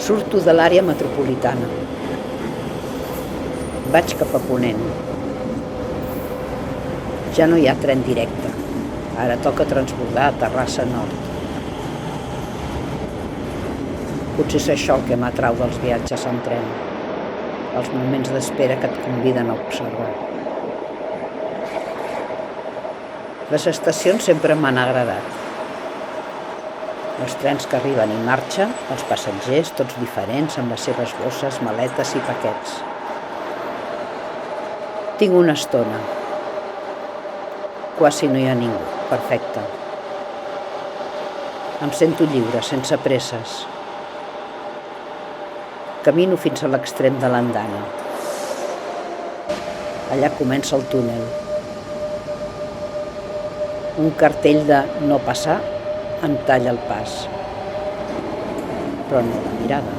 Surto de l'àrea metropolitana. Vaig cap a ponent. Ja no hi ha tren directe. Ara toca transbordar a Terrassa Nord. Potser és això el que m'atrau dels viatges en tren. Els moments d'espera que et conviden a observar. Les estacions sempre m'han agradat. Els trens que arriben i marxen, els passatgers, tots diferents, amb les seves bosses, maletes i paquets. Tinc una estona. Quasi no hi ha ningú. Perfecte. Em sento lliure, sense presses. Camino fins a l'extrem de l'andana. Allà comença el túnel. Un cartell de no passar em talla el pas, però no la mirada.